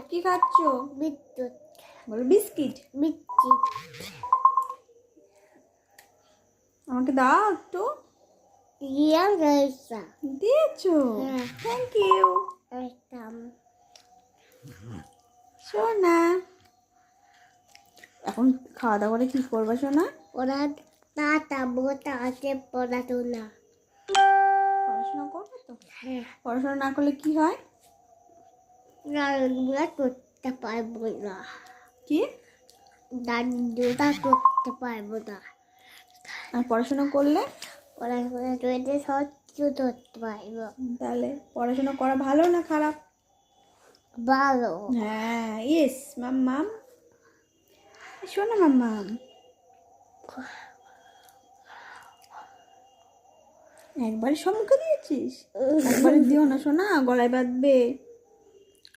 কি খাচ্ছো? বিদ্যুৎ বলো বিস্কিট। বিদ্যুৎ আমাকে দাও একটু। ইয়া গাইসা দিয়েছো? হ্যাঁ। থ্যাংক ইউ একদম সোনা। এখন খাওয়া দাওয়া করে কি করবে সোনা? ওরা তা বোতা আছে পড়াশোনা পড়াশোনা করবে তো? হ্যাঁ পড়াশোনা না করলে কি হয়? দাদুরা করতে পারবো না কি? দাদুরা করতে পারবো না আর পড়াশোনা করলে? পড়াশোনা করে সব কিছু ধরতে পারবো তাহলে পড়াশোনা করা ভালো না খারাপ? ভালো হ্যাঁ ইয়েস মাম্মাম। শোনো মাম্মাম, একবারে সম্মুখে দিয়েছিস? একবারে দিও না সোনা, গলায় বাঁধবে।